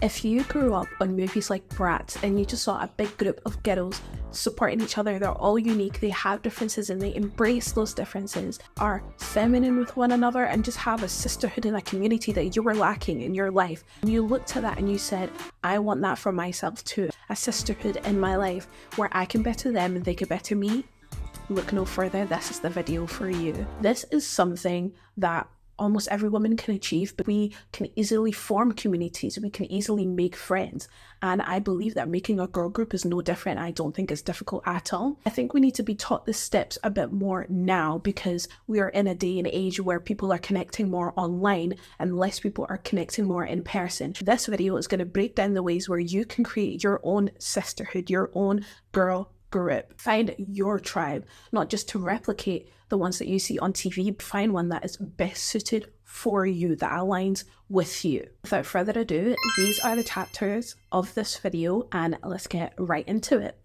If you grew up on movies like Bratz and you just saw a big group of girls supporting each other, they're all unique, they have differences and they embrace those differences, are feminine with one another, and just have a sisterhood and a community that you were lacking in your life. And you looked at that and you said, I want that for myself too. A sisterhood in my life where I can better them and they can better me. Look no further, this is the video for you. This is something that almost every woman can achieve, but we can easily form communities, we can easily make friends. And I believe that making a girl group is no different. I don't think it's difficult at all. I think we need to be taught the steps a bit more now, because we are in a day and age where people are connecting more online and less people are connecting more in person. This video is going to break down the ways where you can create your own sisterhood, your own girl group. Find your tribe, not just to replicate the ones that you see on TV. Find one that is best suited for you, that aligns with you. Without further ado, these are the chapters of this video and let's get right into it.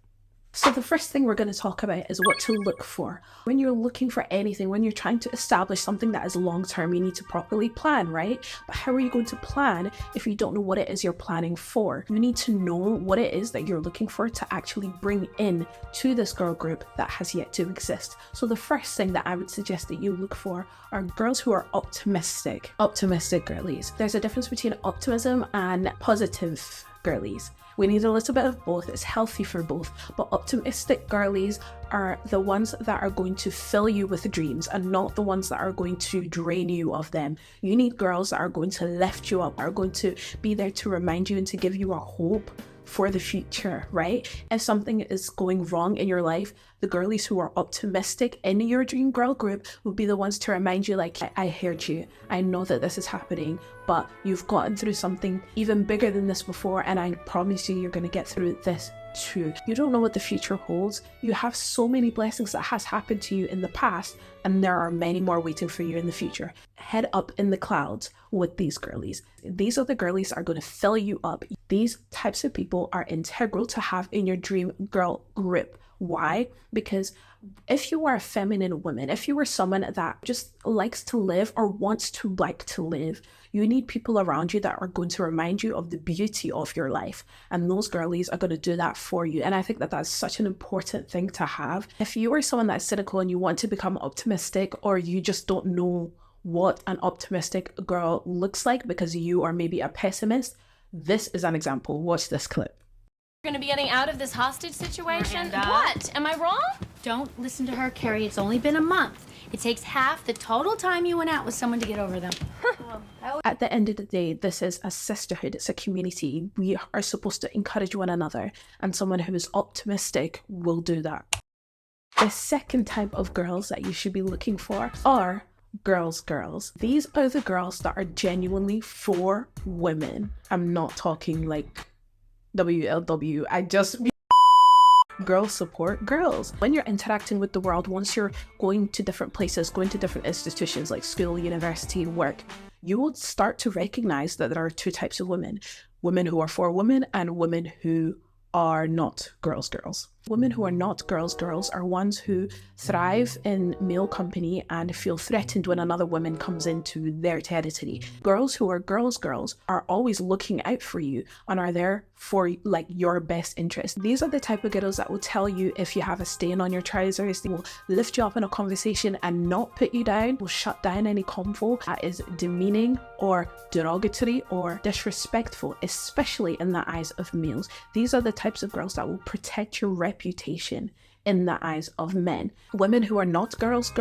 So the first thing we're going to talk about is what to look for. When you're looking for anything, when you're trying to establish something that is long-term, you need to properly plan, right? But how are you going to plan if you don't know what it is you're planning for? You need to know what it is that you're looking for to actually bring in to this girl group that has yet to exist. So the first thing that I would suggest that you look for are girls who are optimistic. Optimistic girlies. There's a difference between optimism and positive girlies. We need a little bit of both. It's healthy for both. But optimistic girlies are the ones that are going to fill you with dreams and not the ones that are going to drain you of them. You need girls that are going to lift you up, are going to be there to remind you and to give you a hope for the future, right? If something is going wrong in your life, the girlies who are optimistic in your dream girl group will be the ones to remind you, like, I heard you, I know that this is happening, but you've gotten through something even bigger than this before, and I promise you, you're going to get through this too. You don't know what the future holds. You have so many blessings that has happened to you in the past, and there are many more waiting for you in the future. Head up in the clouds with these girlies. These are the girlies that are going to fill you up. These types of people are integral to have in your dream girl group. Why? Because if you are a feminine woman, if you are someone that just likes to live or wants to like to live, you need people around you that are going to remind you of the beauty of your life. And those girlies are going to do that for you. And I think that that's such an important thing to have. If you are someone that's cynical and you want to become optimistic, or you just don't know what an optimistic girl looks like because you are maybe a pessimist, this is an example. Watch this clip. We're gonna be getting out of this hostage situation. What? Am I wrong? Don't listen to her, Carrie. It's only been a month. It takes half the total time you went out with someone to get over them. At the end of the day, this is a sisterhood. It's a community. We are supposed to encourage one another, and someone who is optimistic will do that. The second type of girls that you should be looking for are girls. These are the girls that are genuinely for women. I'm not talking like WLW. I just girls support girls. When you're interacting with the world, once you're going to different places, going to different institutions like school, university, work, you will start to recognize that there are two types of women. Women who are for women and women who are not girls. Women who are not girls are ones who thrive in male company and feel threatened when another woman comes into their territory. Girls who are girls are always looking out for you and are there for like your best interest. These are the type of girls that will tell you if you have a stain on your trousers. They will lift you up in a conversation and not put you down, will shut down any convo that is demeaning or derogatory or disrespectful, especially in the eyes of males. These are the types of girls that will protect your reputation in the eyes of men. Women who are not girls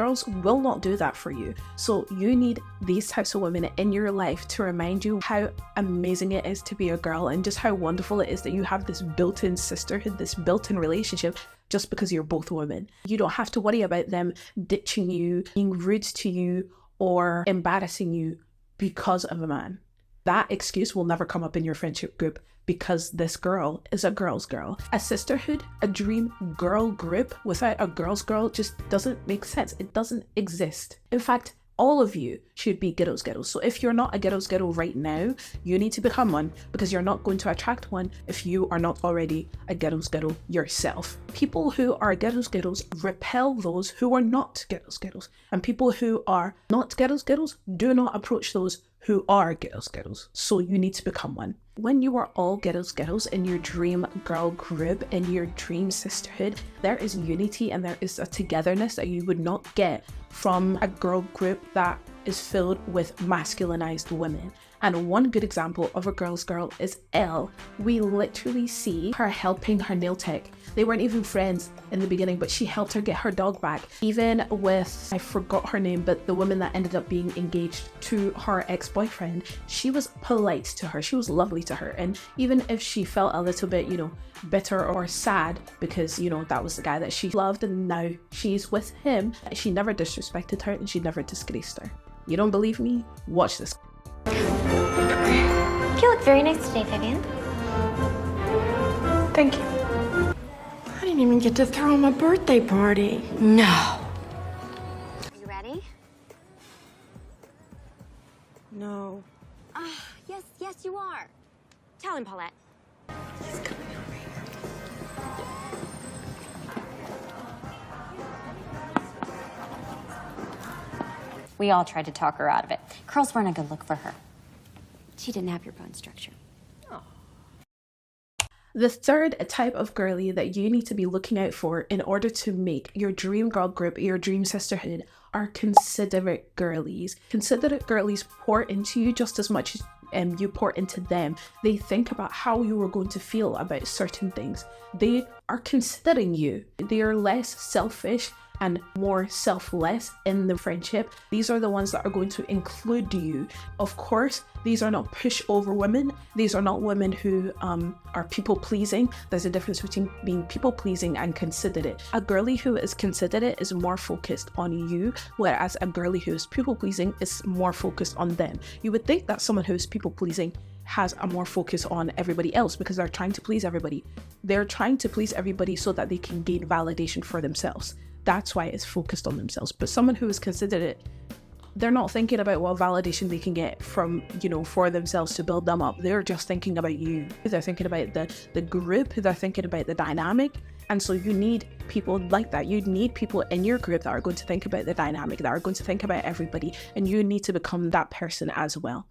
will not do that for you. So you need these types of women in your life to remind you how amazing it is to be a girl and just how wonderful it is that you have this built-in sisterhood, this built-in relationship just because you're both women. You don't have to worry about them ditching you, being rude to you, or embarrassing you because of a man. That excuse will never come up in your friendship group because this girl is a girl's girl. A sisterhood, a dream girl group without a girl's girl just doesn't make sense. It doesn't exist. In fact, all of you should be girls. So if you're not a girls right now, you need to become one, because you're not going to attract one if you are not already a girls yourself. People who are girls repel those who are not girls, and people who are not girls do not approach those who are girls. So you need to become one. When you are all girls in your dream girl group, in your dream sisterhood, there is unity and there is a togetherness that you would not get from a girl group that is filled with masculinized women. And one good example of a girl's girl is Elle. We literally see her helping her nail tech. They weren't even friends in the beginning, but she helped her get her dog back. Even with, I forgot her name, but the woman that ended up being engaged to her ex-boyfriend, she was polite to her. She was lovely to her. And even if she felt a little bit, bitter or sad because, that was the guy that she loved and now she's with him, she never disrespected her and she never disgraced her. You don't believe me? Watch this. You look very nice today, Vivian. Thank you. I didn't even get to throw him a birthday party. No. Are you ready? No. Yes, you are. Tell him, Paulette. He's coming over here. We all tried to talk her out of it. Curls weren't a good look for her. She didn't have your bone structure. The third type of girly that you need to be looking out for in order to make your dream girl group, your dream sisterhood, are considerate girlies. Considerate girlies pour into you just as much as you pour into them. They think about how you are going to feel about certain things. They are considering you. They are less selfish and more selfless in the friendship. These are the ones that are going to include you. Of course, these are not pushover women. These are not women who are people pleasing. There's a difference between being people pleasing and considerate. A girly who is considerate is more focused on you, whereas a girly who is people pleasing is more focused on them. You would think that someone who is people pleasing has a more focus on everybody else because they're trying to please everybody. They're trying to please everybody so that they can gain validation for themselves. That's why it's focused on themselves. But someone who is considerate, they're not thinking about what validation they can get from, for themselves to build them up. They're just thinking about you. They're thinking about the group. They're thinking about the dynamic. And so you need people like that. You need people in your group that are going to think about the dynamic, that are going to think about everybody. And you need to become that person as well.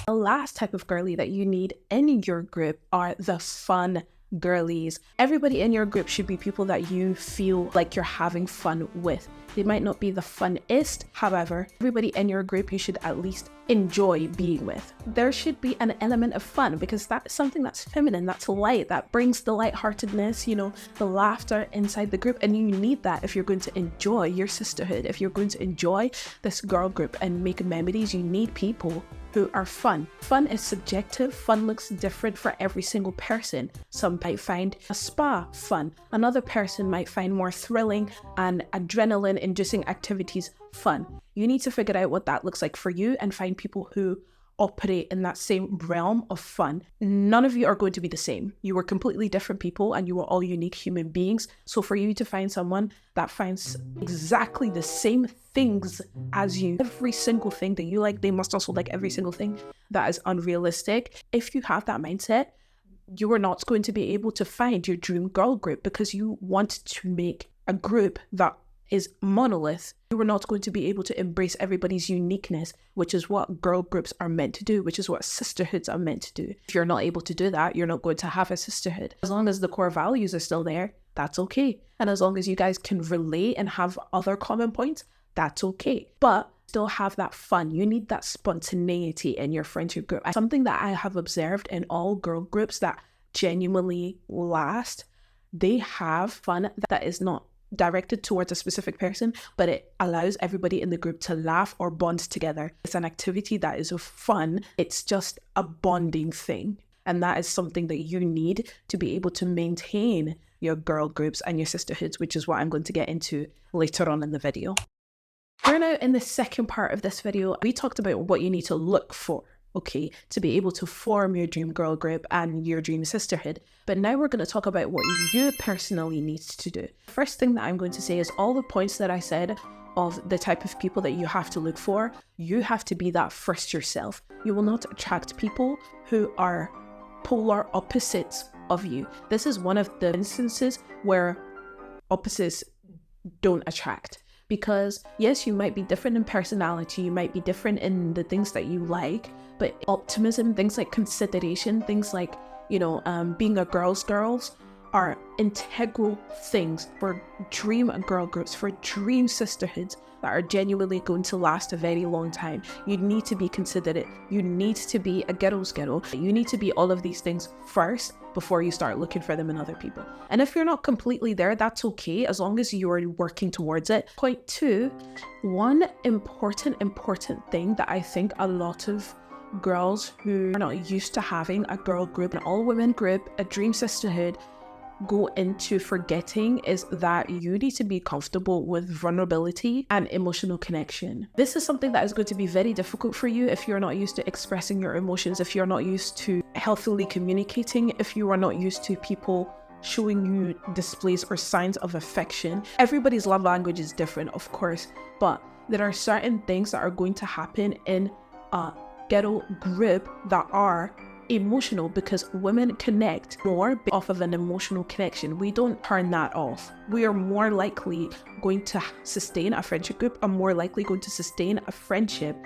The last type of girly that you need in your group are the fun girlies. Everybody in your group should be people that you feel like you're having fun with. They might not be the funnest, however, everybody in your group you should at least enjoy being with. There should be an element of fun because that's something that's feminine, that's light, that brings the lightheartedness, the laughter inside the group. And you need that if you're going to enjoy your sisterhood. If you're going to enjoy this girl group and make memories, you need people who are fun. Fun is subjective. Fun looks different for every single person. Some might find a spa fun. Another person might find more thrilling and adrenaline-inducing activities fun. You need to figure out what that looks like for you and find people who operate in that same realm of fun. None of you are going to be the same. You are completely different people and you are all unique human beings. So for you to find someone that finds exactly the same things as you, every single thing that you like, they must also like every single thing. That is unrealistic. If you have that mindset, you are not going to be able to find your dream girl group because you want to make a group that is monolith. You are not going to be able to embrace everybody's uniqueness, which is what girl groups are meant to do, which is what sisterhoods are meant to do. If you're not able to do that, you're not going to have a sisterhood. As long as the core values are still there, that's okay. And as long as you guys can relate and have other common points, that's okay. But still have that fun. You need that spontaneity in your friendship group. Something that I have observed in all girl groups that genuinely last, they have fun that is not directed towards a specific person, but it allows everybody in the group to laugh or bond together. It's an activity that is fun. It's just a bonding thing. And that is something that you need to be able to maintain your girl groups and your sisterhoods, which is what I'm going to get into later on in the video. We're now in the second part of this video. We talked about what you need to look for, okay, to be able to form your dream girl group and your dream sisterhood. But now we're going to talk about what you personally need to do. First thing that I'm going to say is all the points that I said of the type of people that you have to look for, you have to be that first yourself. You will not attract people who are polar opposites of you. This is one of the instances where opposites don't attract. Because yes, you might be different in personality, you might be different in the things that you like, but optimism, things like consideration, things like, being a girls are integral things for dream girl groups, for dream sisterhoods that are genuinely going to last a very long time. You need to be considerate. You need to be a girl's girl. You need to be all of these things first before you start looking for them in other people. And if you're not completely there, that's okay, as long as you are working towards it. Point 2, one important thing that I think a lot of girls who are not used to having a girl group, an all-women group, a dream sisterhood, go into forgetting is that you need to be comfortable with vulnerability and emotional connection. This is something that is going to be very difficult for you if you're not used to expressing your emotions, if you're not used to healthily communicating, if you are not used to people showing you displays or signs of affection. Everybody's love language is different, of course, but there are certain things that are going to happen in a ghetto group that are emotional, because women connect more off of an emotional connection. We don't turn that off. We are more likely going to sustain a friendship group, are more likely going to sustain a friendship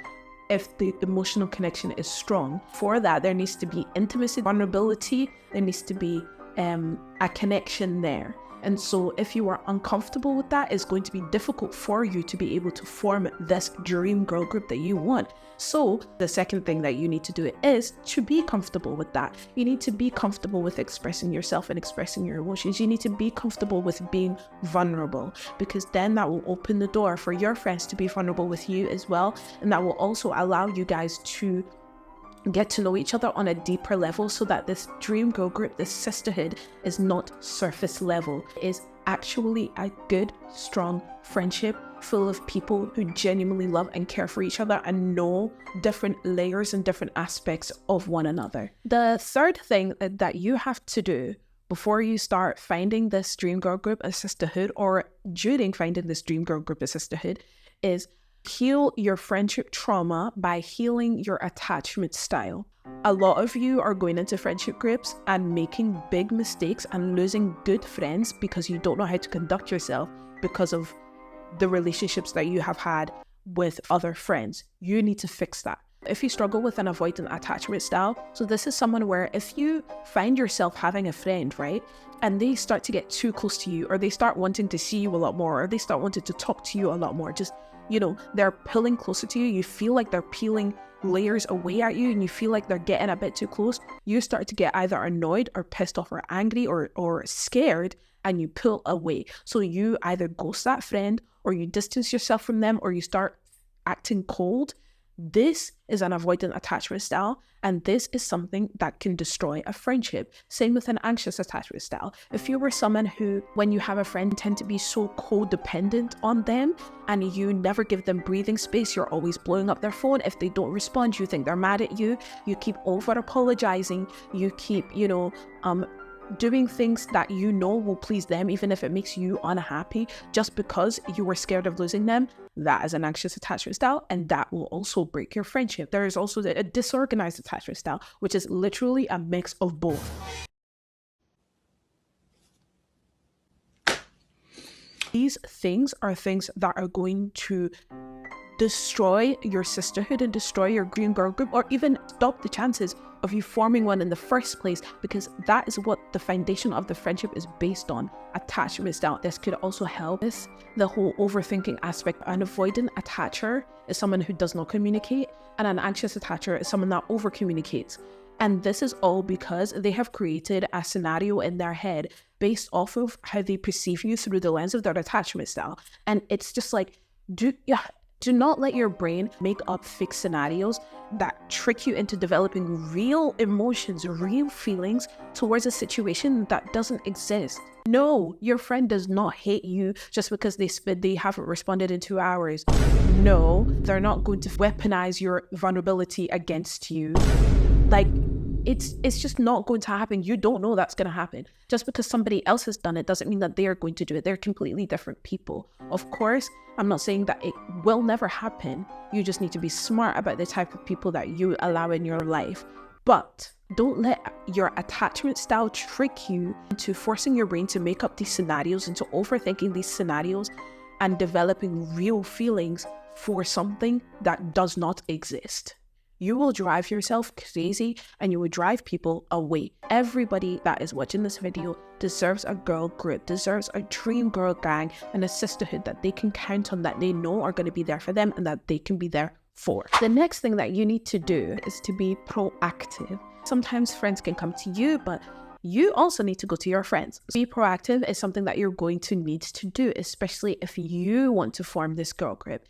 if the emotional connection is strong. For that, there needs to be intimacy, vulnerability, there needs to be a connection there. And so if you are uncomfortable with that, it's going to be difficult for you to be able to form this dream girl group that you want. So the second thing that you need to do is to be comfortable with that. You need to be comfortable with expressing yourself and expressing your emotions. You need to be comfortable with being vulnerable, because then that will open the door for your friends to be vulnerable with you as well. And that will also allow you guys to get to know each other on a deeper level, so that this dream girl group, this sisterhood, is not surface level. It is actually a good, strong friendship full of people who genuinely love and care for each other and know different layers and different aspects of one another. The third thing that you have to do before you start finding this dream girl group, a sisterhood, or during finding this dream girl group, a sisterhood, is heal your friendship trauma by healing your attachment style. A lot of you are going into friendship groups and making big mistakes and losing good friends because you don't know how to conduct yourself because of the relationships that you have had with other friends. You need to fix that. If you struggle with an avoidant attachment style, so this is someone where if you find yourself having a friend, right, and they start to get too close to you, or they start wanting to see you a lot more, or they start wanting to talk to you a lot more, just, they're pulling closer to you, you feel like they're peeling layers away at you, and you feel like they're getting a bit too close, you start to get either annoyed or pissed off or angry or scared, and you pull away. So you either ghost that friend, or you distance yourself from them, or you start acting cold. This is an avoidant attachment style, and this is something that can destroy a friendship. Same with an anxious attachment style. If you were someone who, when you have a friend, tend to be so codependent on them, and you never give them breathing space, you're always blowing up their phone. If they don't respond, you think they're mad at you. You keep over apologizing. You keep, doing things that will please them, even if it makes you unhappy, just because you were scared of losing them. That is an anxious attachment style, and that will also break your friendship. There is also a disorganized attachment style, which is literally a mix of both. These things are things that are going to destroy your sisterhood and destroy your green girl group, or even stop the chances of you forming one in the first place, because that is what the foundation of the friendship is based on, attachment style. This could also help with the whole overthinking aspect. An avoidant attacher is someone who does not communicate, and an anxious attacher is someone that over communicates. And this is all because they have created a scenario in their head based off of how they perceive you through the lens of their attachment style. And it's just like, do not let your brain make up fake scenarios that trick you into developing real emotions, real feelings towards a situation that doesn't exist. No, your friend does not hate you just because they haven't responded in 2 hours. No, they're not going to weaponize your vulnerability against you. Like, it's just not going to happen. You don't know that's going to happen. Just because somebody else has done it doesn't mean that they are going to do it. They're completely different people. Of course, I'm not saying that it will never happen. You just need to be smart about the type of people that you allow in your life. But don't let your attachment style trick you into forcing your brain to make up these scenarios, into overthinking these scenarios, and developing real feelings for something that does not exist. You will drive yourself crazy and you will drive people away. Everybody that is watching this video deserves a girl group, deserves a dream girl gang and a sisterhood that they can count on, that they know are going to be there for them and that they can be there for. The next thing that you need to do is to be proactive. Sometimes friends can come to you, but you also need to go to your friends. Be proactive is something that you're going to need to do, especially if you want to form this girl group.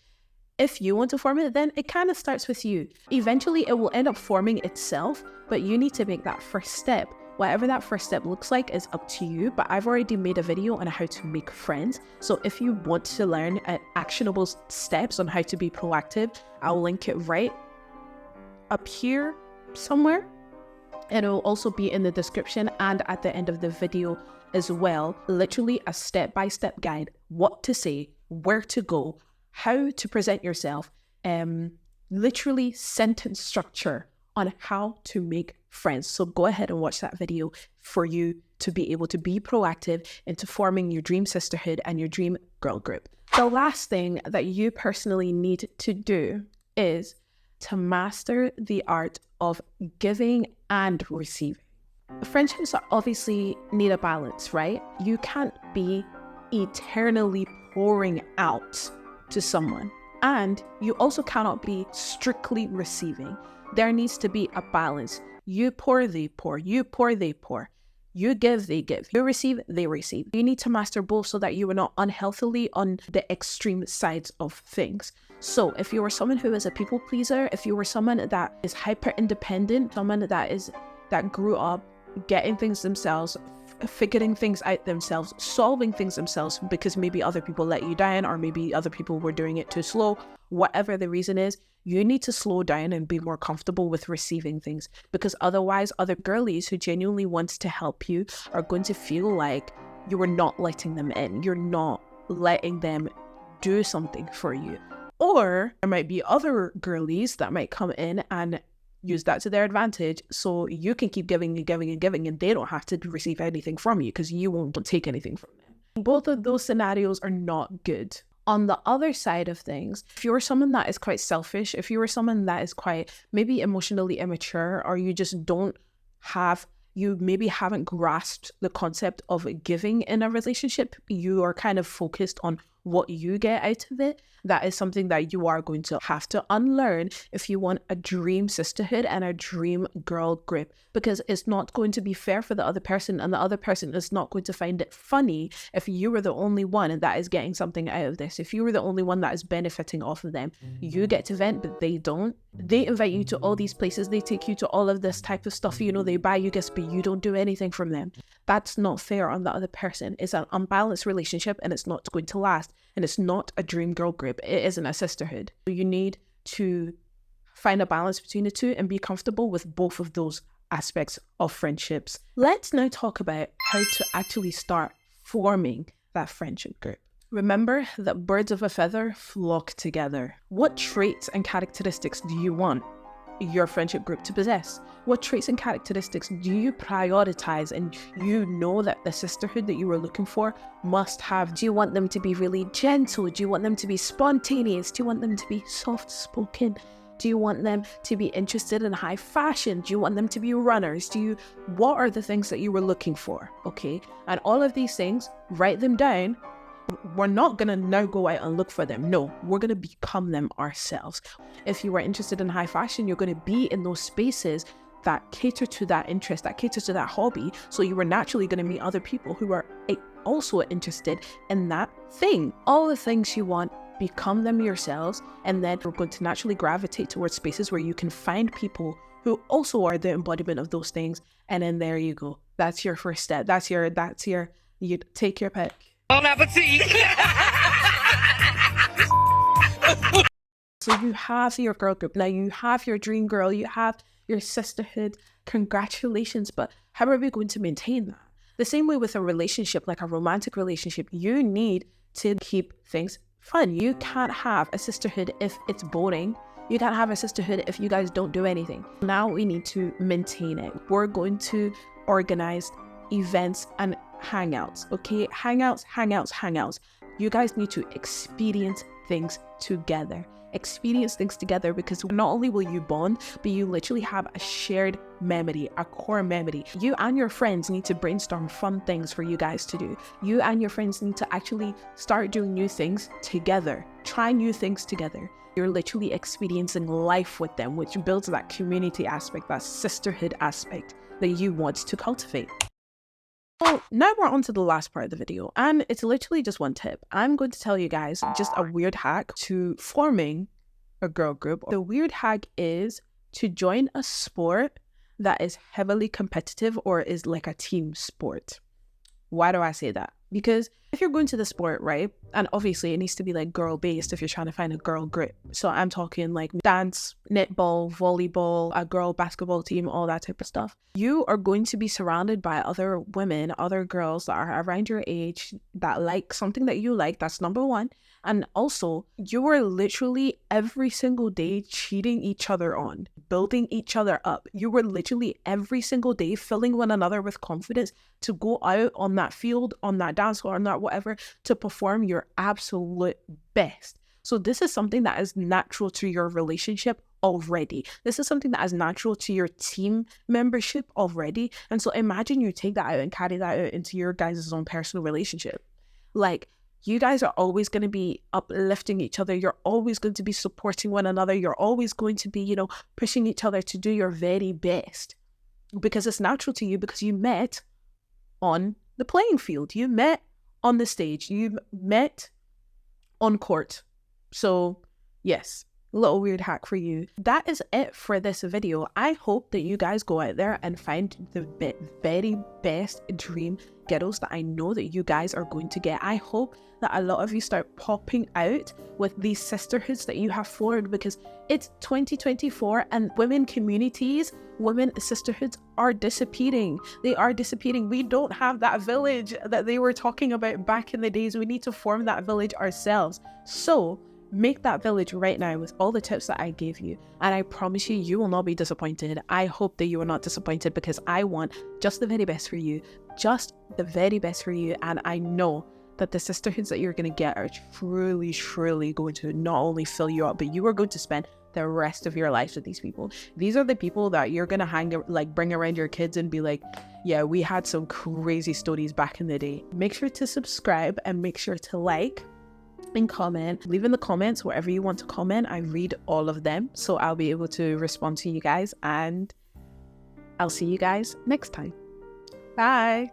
If you want to form it, then it kind of starts with you. Eventually, it will end up forming itself, but you need to make that first step. Whatever that first step looks like is up to you, but I've already made a video on how to make friends. So if you want to learn actionable steps on how to be proactive, I'll link it right up here somewhere. And it will also be in the description and at the end of the video as well. Literally a step-by-step guide, what to say, where to go, how to present yourself, literally sentence structure on how to make friends. So go ahead and watch that video for you to be able to be proactive into forming your dream sisterhood and your dream girl group. The last thing that you personally need to do is to master the art of giving and receiving. Friendships obviously need a balance, right? You can't be eternally pouring out to someone, and you also cannot be strictly receiving. There needs to be a balance. You pour, they pour. You pour, they pour. You give, they give. You receive, they receive. You need to master both so that you are not unhealthily on the extreme sides of things. So if you are someone who is a people pleaser, if you are someone that is hyper independent, someone that grew up getting things themselves, figuring things out themselves, solving things themselves because maybe other people let you down or maybe other people were doing it too slow, whatever the reason is, you need to slow down and be more comfortable with receiving things, because otherwise other girlies who genuinely wants to help you are going to feel like you are not letting them in. You're not letting them do something for you. Or there might be other girlies that might come in and use that to their advantage, so you can keep giving and giving and giving and they don't have to receive anything from you because you won't take anything from them. Both of those scenarios are not good. On the other side of things, if you're someone that is quite selfish, if you are someone that is quite maybe emotionally immature, or you just you maybe haven't grasped the concept of giving in a relationship, you are kind of focused on what you get out of it, that is something that you are going to have to unlearn if you want a dream sisterhood and a dream girl group, because it's not going to be fair for the other person, and the other person is not going to find it funny if you were the only one that is getting something out of this. If you were the only one that is benefiting off of them, you get to vent, but they don't. They invite you to all these places, they take you to all of this type of stuff, you know, they buy you gifts, but you don't do anything from them. That's not fair on the other person. It's an unbalanced relationship and it's not going to last. And it's not a dream girl group. It isn't a sisterhood. You need to find a balance between the two and be comfortable with both of those aspects of friendships. Let's now talk about how to actually start forming that friendship group. Remember that birds of a feather flock together. What traits and characteristics do you want your friendship group to possess? What traits and characteristics do you prioritize and you know that the sisterhood that you were looking for must have? Do you want them to be really gentle? Do you want them to be spontaneous? Do you want them to be soft-spoken? Do you want them to be interested in high fashion? Do you want them to be runners? What are the things that you were looking for? Okay, and all of these things, write them down. We're not going to now go out and look for them. No, we're going to become them ourselves. If you are interested in high fashion, you're going to be in those spaces that cater to that interest, that cater to that hobby. So you are naturally going to meet other people who are also interested in that thing. All the things you want, become them yourselves. And then we're going to naturally gravitate towards spaces where you can find people who also are the embodiment of those things. And then there you go. That's your first step. You take your pick. Bon appetit! So you have your girl group. Now you have your dream girl, you have your sisterhood. Congratulations, but how are we going to maintain that? The same way with a relationship, like a romantic relationship, you need to keep things fun. You can't have a sisterhood if it's boring. You can't have a sisterhood if you guys don't do anything. Now we need to maintain it. We're going to organize events and hangouts, okay? Hangouts. You guys need to experience things together. Experience things together, because not only will you bond, but you literally have a shared memory, a core memory. You and your friends need to brainstorm fun things for you guys to do. You and your friends need to actually start doing new things together. Try new things together. You're literally experiencing life with them, which builds that community aspect, that sisterhood aspect that you want to cultivate. Well, now we're on to the last part of the video, and it's literally just one tip. I'm going to tell you guys just a weird hack to forming a girl group. The weird hack is to join a sport that is heavily competitive or is like a team sport. Why do I say that? Because if you're going to the sport, right, and obviously it needs to be like girl based if you're trying to find a girl group. So I'm talking like dance, netball, volleyball, a girl basketball team, all that type of stuff. You are going to be surrounded by other women, other girls that are around your age that like something that you like. That's number one. And also, you are literally every single day cheating each other on, building each other up. You were literally every single day filling one another with confidence to go out on that field, on that dance floor, on that whatever, to perform your absolute best. So this is something that is natural to your relationship already. This is something that is natural to your team membership already. And so imagine you take that out and carry that out into your guys' own personal relationship. Like, you guys are always going to be uplifting each other. You're always going to be supporting one another. You're always going to be, pushing each other to do your very best, because it's natural to you, because you met on the playing field. You met on the stage. You met on court. So yes, a little weird hack for you. That is it for this video. I hope that you guys go out there and find the very best dream girls that I know that you guys are going to get. I hope that a lot of you start popping out with these sisterhoods that you have formed, because it's 2024 and women communities, women sisterhoods are disappearing. They are disappearing. We don't have that village that they were talking about back in the days. We need to form that village ourselves. So make that village right now with all the tips that I gave you, and I promise you, you will not be disappointed. I hope that you are not disappointed, because I want just the very best for you, just the very best for you. And I know that the sisterhoods that you're going to get are truly going to not only fill you up, but you are going to spend the rest of your life with these people. These are the people that you're going to bring around your kids and be like, yeah, we had some crazy stories back in the day. Make sure to subscribe and make sure to like and comment. Leave in the comments wherever you want to comment. I read all of them, so I'll be able to respond to you guys, and I'll see you guys next time. Bye.